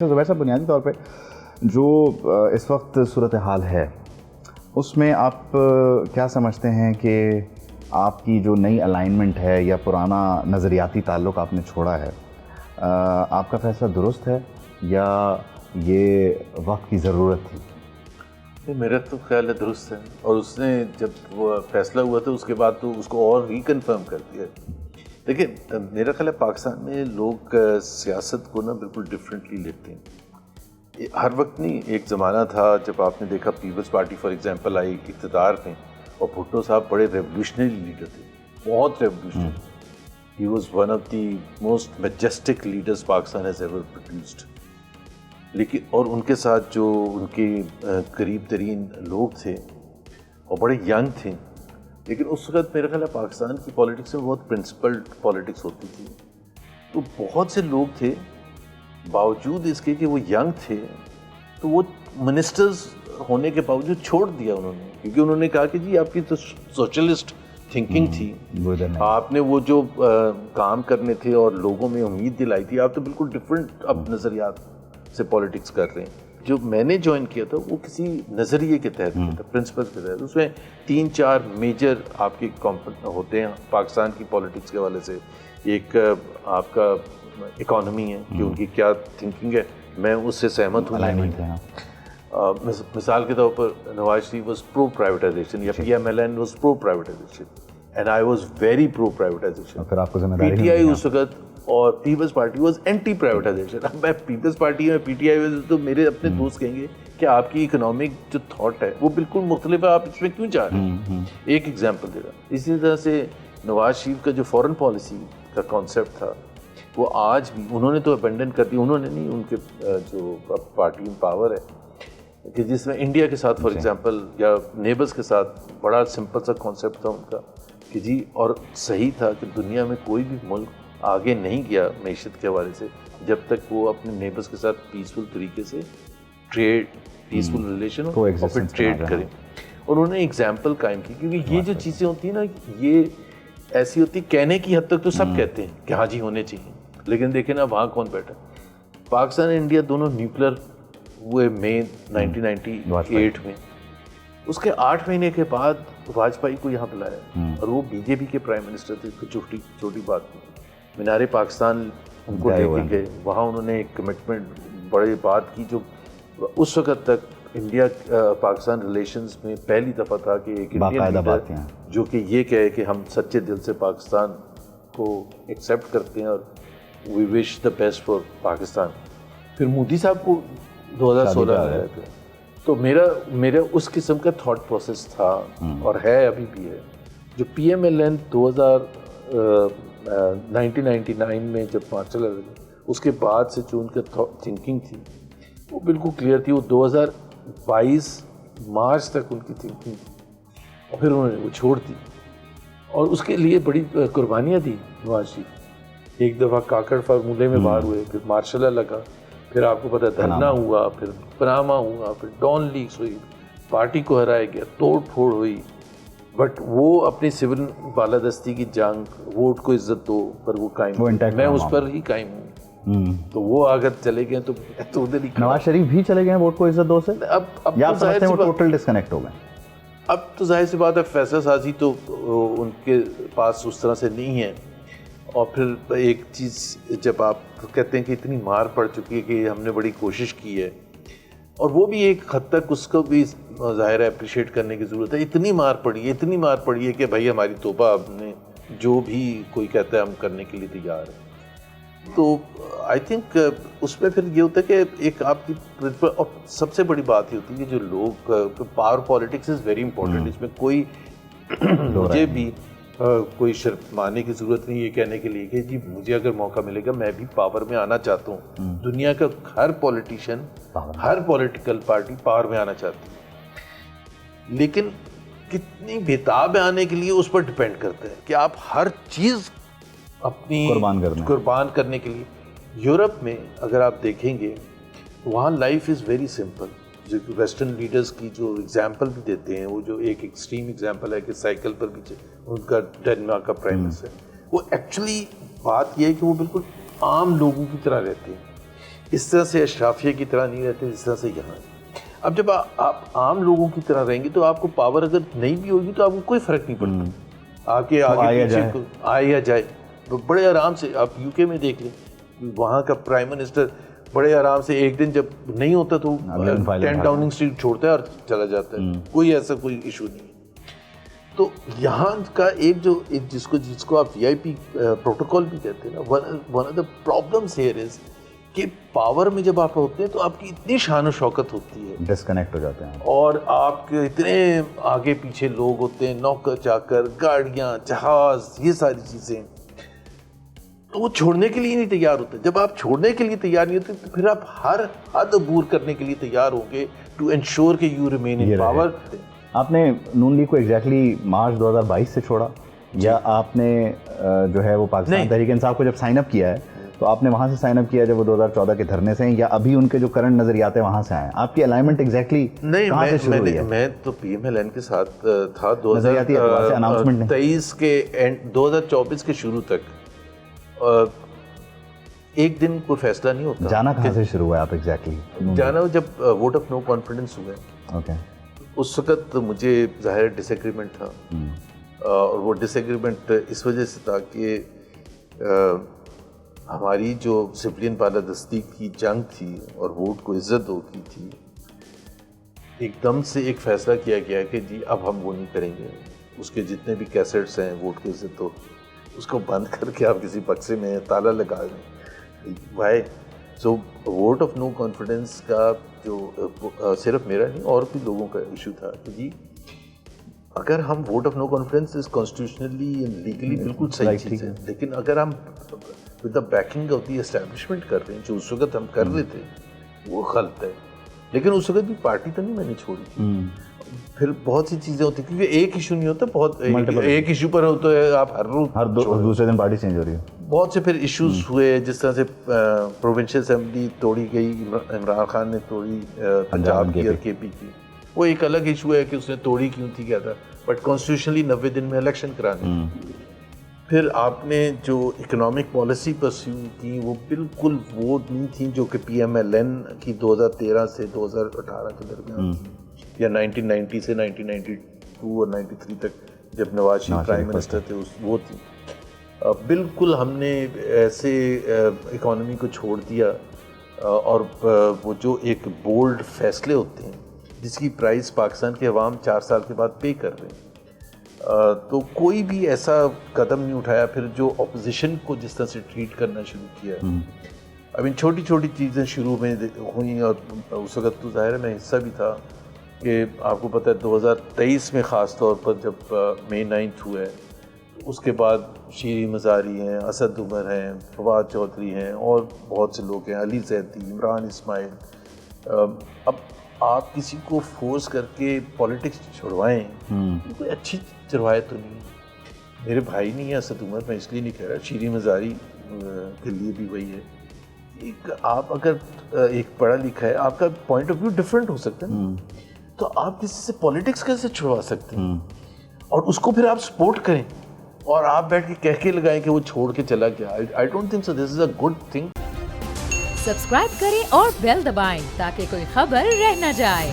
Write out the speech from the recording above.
زبیر صاحب، بنیادی طور پہ جو اس وقت صورتحال ہے اس میں آپ کیا سمجھتے ہیں کہ آپ کی جو نئی الائنمنٹ ہے یا پرانا نظریاتی تعلق آپ نے چھوڑا ہے، آپ کا فیصلہ درست ہے یا یہ وقت کی ضرورت تھی؟ میرا تو خیال ہے درست ہے، اور اس نے جب وہ فیصلہ ہوا تھا اس کے بعد تو اس کو اور ریکنفرم کر دیا۔ دیکھیں، میرا خیال ہے پاکستان میں لوگ سیاست کو نا بالکل ڈفرینٹلی لیتے ہیں۔ ہر وقت نہیں، ایک زمانہ تھا جب آپ نے دیکھا پیپلز پارٹی فار ایگزامپل آئی، اقتدار میں، اور بھٹو صاحب بڑے ریولیوشنری لیڈر تھے، بہت revolutionary. He was one of the most majestic leaders Pakistan has ever produced. لیکن اور ان کے ساتھ جو ان کے قریب ترین لوگ تھے اور بڑے ینگ تھے، لیکن اس وقت میرا خیال ہے پاکستان کی پالیٹکس میں بہت پرنسپلڈ پالیٹکس ہوتی تھی، تو بہت سے لوگ تھے باوجود اس کے کہ وہ ینگ تھے تو وہ منسٹرز ہونے کے باوجود چھوڑ دیا انہوں نے، کیونکہ انہوں نے کہا کہ جی آپ کی تو سوشلسٹ تھنکنگ تھی، آپ نے وہ جو کام کرنے تھے اور لوگوں میں امید دلائی تھی، آپ تو بالکل ڈفرینٹ اب نظریات سے پالیٹکس کر رہے ہیں۔ جو میں نے جوائن کیا تھا وہ کسی نظریے کے تحت کیا تھا، پرنسپلس کے تحت۔ اس میں 3-4 میجر آپ کے ہوتے ہیں پاکستان کی پالیٹکس کے حوالے سے۔ ایک آپ کا اکانومی ہے کہ ان کی کیا تھنکنگ ہے، میں اس سے سہمت ہوں۔ مثال کے طور پر Nawaz Sharif was pro privatisation, یا P M L N was pro privatisation and I was very pro privatisation. P T I اس وقت اور Peoples Party was anti privatisation. اب میں پیپلز پارٹی میں پی ٹی آئی تو میرے اپنے دوست کہیں گے کہ آپ کی اکنامک جو تھاٹ ہے وہ بالکل مختلف ہے، آپ اس میں کیوں چاہ رہے ہیں؟ ایک ایگزامپل دے رہا۔ اسی طرح سے نواز شریف کا جو فورن پالیسی کا کانسیپٹ تھا وہ آج بھی انہوں نے تو ابینڈن کر دیا، انہوں نے نہیں، ان کے جو پارٹی ان پاور ہے کہ جس میں انڈیا کے ساتھ فار ایگزامپل یا نیبرز کے ساتھ بڑا سمپل سا کانسیپٹ تھا ان کا کہ جی، اور صحیح تھا کہ دنیا میں کوئی بھی ملک آگے نہیں گیا معیشت کے حوالے سے جب تک وہ اپنے نیبرز کے ساتھ پیسفل طریقے سے ٹریڈ، پیسفل ریلیشن ہو اور پھر ٹریڈ کریں۔ انہوں نے ایگزامپل قائم کی، کیونکہ یہ جو چیزیں ہوتی ہیں نا، یہ ایسی ہوتی، کہنے کی حد تک تو سب کہتے ہیں کہ ہاں جی ہونے چاہیے، لیکن دیکھیں نا وہاں کون بیٹھا۔ پاکستان اور انڈیا دونوں نیوکلیر ہوئے مئی 1998 میں، اس کے 8 مہینے کے بعد واجپئی کو یہاں بلایا اور وہ بی جے پی کے پرائم منسٹر تھے۔ چھوٹی بات نہیں، مینار پاکستان ان کو لے کے گئے، وہاں انہوں نے ایک کمٹمنٹ بڑی بات کی جو اس وقت تک انڈیا پاکستان ریلیشنز میں پہلی دفعہ تھا کہ ایک انڈین لیڈر جو کہ یہ کہے کہ ہم سچے دل سے پاکستان کو ایکسیپٹ کرتے ہیں اور وی وش دا بیسٹ فار پاکستان۔ پھر مودی صاحب کو 2016 آیا تھا، تو میرا اس قسم کا تھاٹ پروسیس تھا اور ہے، ابھی بھی ہے۔ جو پی ایم ایل این 1999 میں جب مارشل لا لگا، اس کے بعد سے جو ان کا تھنکنگ تھی وہ بالکل کلیئر تھی، وہ 2022 مارچ تک ان کی تھنکنگ تھی، اور پھر انہوں نے وہ چھوڑ دی، اور اس کے لیے بڑی قربانیاں دی نواز شریف۔ ایک دفعہ کاکڑ فارمولے میں باہر ہوئے، پھر مارشل لا لگا، پھر آپ کو پتہ دھرنا ہوا، پھر پناما ہوا، پھر ڈان لیگز ہوئی، پارٹی کو ہرایا گیا، توڑ پھوڑ ہوئی، بٹ وہ اپنی سول بالادستی کی جنگ، ووٹ کو عزت دو پر وہ قائم، میں اس پر ہی قائم ہوں۔ تو وہ اگر چلے گئے تو ادھر ہی۔ نواز شریف بھی چلے گئے ہیں ووٹ کو عزت دو سے، اب یا آپ سمجھتے ہیں وہ ٹوٹل ڈسکنیکٹ ہو گئے؟ اب تو ظاہر سی بات ہے، فیصلہ سازی تو ان کے پاس اس طرح سے نہیں ہے، اور پھر ایک چیز جب آپ کہتے ہیں کہ اتنی مار پڑ چکی ہے کہ ہم نے بڑی کوشش کی ہے، اور وہ بھی ایک حد تک اس کو بھی ظاہر ہے اپریشیٹ کرنے کی ضرورت ہے، اتنی مار پڑی ہے کہ بھائی ہماری توبہ، ہم نے جو بھی کوئی کہتا ہے ہم کرنے کے لیے تیار ہیں۔ تو آئی تھنک اس میں پھر یہ ہوتا ہے کہ ایک آپ کی، اور سب سے بڑی بات یہ ہوتی ہے کہ جو لوگ، power politics is very important, اس میں کوئی مجھے بھی کوئی شرمانے کی ضرورت نہیں یہ کہنے کے لیے کہ جی مجھے اگر موقع ملے گا میں بھی پاور میں آنا چاہتا ہوں۔ دنیا کا ہر پولیٹیشین، ہر پولیٹیکل پارٹی پاور میں آنا چاہتی ہے، لیکن کتنی بےتاب ہے آنے کے لیے اس پر ڈپینڈ کرتا ہے کہ آپ ہر چیز اپنی قربان کرنے کے لیے۔ یورپ میں اگر آپ دیکھیں گے وہاں لائف از ویری سمپل، جو ویسٹرن لیڈرز کی جو ایگزامپل بھی دیتے ہیں، وہ جو ایک ایکسٹریم ایگزامپل ہے کہ سائیکل پر بھی ان کا ڈینمارک کا پرائم منسٹر، وہ ایکچولی بات یہ ہے کہ وہ بالکل عام لوگوں کی طرح رہتے ہیں۔ اس طرح سے اشرافیہ کی طرح نہیں رہتے جس طرح سے یہاں. اب جب آپ عام لوگوں کی طرح رہیں گے تو آپ کو پاور اگر نہیں بھی ہوگی تو آپ کو کوئی فرق نہیں پڑتا. آپ کے آگے پیچھے آئے یا جائے بڑے آرام سے. آپ یو کے میں دیکھ لیں, وہاں کا پرائم منسٹر بڑے آرام سے ایک دن جب نہیں ہوتا تو 10 ڈاؤننگ اسٹریٹ چھوڑتا ہے اور چلا جاتا ہے, کوئی ایسا کوئی ایشو نہیں. تو یہاں کا ایک جس کو آپ VIP پروٹوکول بھی کہتے ہیں نا, one of the problems here is کہ پاور میں جب آپ ہوتے ہیں تو آپ کی اتنی شان و شوکت ہوتی ہے, ڈسکنیکٹ ہو جاتے ہیں, اور آپ کے اتنے آگے پیچھے لوگ ہوتے ہیں, نوکر چاکر, گاڑیاں, جہاز, یہ ساری چیزیں, تو وہ چھوڑنے کے لیے نہیں تیار ہوتے. جب آپ چھوڑنے کے لیے تیار نہیں ہوتے تو پھر آپ ہر حد عبور کرنے کے لیے تیار ہوں گے ٹو انشور کہ یو ریمین ان پاور. آپ نے نون لیگ کو ایگزیکٹلی مارچ 2022 سے چھوڑا, یا آپ نے جو ہے وہ پاکستان تحریک انصاف کو جب سائن اپ کیا ہے تو آپ نے وہاں سے سائن اپ کیا جب وہ 2014 کے دھرنے سے ہیں, یا ابھی ان کے جو کرنٹ نظریات ہیں وہاں سے آئے ہیں؟ آپ کی الائنمنٹ ایگزیکٹلی کہاں سے شروع ہوئی ہے؟ میں تو PMLN کے ساتھ تھا 2023 کے اینڈ 2024 کے شروع تک. ایک دن کوئی فیصلہ نہیں ہوتا. جانا کہاں سے شروع ہوا ہے آپ ایگزیکٹلی؟ جانا جب ووٹ آف نو کانفیڈنس ہوئے, اوکے, اس وقت مجھے ظاہر ڈس ایگریمنٹ تھا, اور وہ ڈس ایگریمنٹ اس وجہ سے تھا کہ ہماری جو سپلین بالادستی کی جنگ تھی اور ووٹ کو عزت ہو کی تھی, ایک دم سے ایک فیصلہ کیا گیا کہ جی اب ہم وہ نہیں کریں گے. اس کے جتنے بھی کیسٹس ہیں ووٹ کی عزت ہو, اس کو بند کر کے آپ کسی بکسے میں تالا لگا دیں. Why so vote of no confidence کا جو صرف میرا نہیں اور بھی لوگوں کا ایشو تھا کہ جی اگر ہم vote of no confidence is constitutionally and legally بالکل صحیح چیز ہے, لیکن اگر ہم with the backing of the establishment کر رہے ہیں جو اس وقت ہم کر رہے تھے وہ غلط ہے. لیکن اس وقت بھی پارٹی تو نہیں میں نے چھوڑی تھی. پھر بہت سی چیزیں ہوتی ہیں کیونکہ ایک ایشو نہیں ہوتا, بہت ایک ایشو پر ہوتا ہے آپ ہر دوسرے دن پارٹی چینج ہو رہی ہے. بہت سے پھر ایشوز ہوئے, جس طرح سے پروونشل اسمبلی توڑی گئی, عمران خان نے توڑی پنجاب کی اور KP کی. وہ ایک الگ ایشو ہے کہ اس نے توڑی کیوں تھی, کیا تھا, بٹ کانسٹیٹیوشنلی 90 دن میں الیکشن کرانے. پھر آپ نے جو اکنامک پالیسی پرسیو کی وہ بالکل وہ نہیں تھی جو کہ PMLN کی 2013 سے 2018 کے درمیان یا 1990 سے 1992 اور 93 تک جب نواز شریف پرائم منسٹر تھے وہ تھی. بالکل ہم نے ایسے اکانومی کو چھوڑ دیا, اور وہ جو ایک بولڈ فیصلے ہوتے ہیں جس کی پرائز پاکستان کے عوام 4 سال کے بعد پے کر رہے ہیں, تو کوئی بھی ایسا قدم نہیں اٹھایا. پھر جو اپوزیشن کو جس طرح سے ٹریٹ کرنا شروع کیا, اب ان چھوٹی چھوٹی چیزیں شروع میں ہوئیں, اور اس وقت تو ظاہر ہے میں حصہ بھی تھا کہ آپ کو پتہ ہے 2023 میں خاص طور پر جب May 9 ہوا ہے, اس کے بعد شیریں مزاری ہیں, اسد عمر ہیں, فواد چودھری ہیں, اور بہت سے لوگ ہیں, علی زیدی, عمران اسماعیل. اب آپ کسی کو فورس کر کے پالیٹکس چھڑوائیں, کوئی اچھی روایت تو نہیں. میرے بھائی نہیں ہے اسد عمر, میں اس لیے نہیں کہہ رہا, شیریں مزاری کے لیے بھی وہی ہے. آپ اگر ایک پڑھا لکھا ہے, آپ کا پوائنٹ آف ویو ڈفرینٹ ہو سکتا ہے, تو آپ کسی سے پالیٹکس کیسے چھڑوا سکتے ہیں, اور اس کو پھر آپ سپورٹ کریں اور آپ بیٹھ کے کہہ کے لگائیں کہ وہ چھوڑ کے چلا گیا. I don't think so this is a good thing. Subscribe کریں اور بیل دبائیں تاکہ کوئی خبر رہ نہ جائے.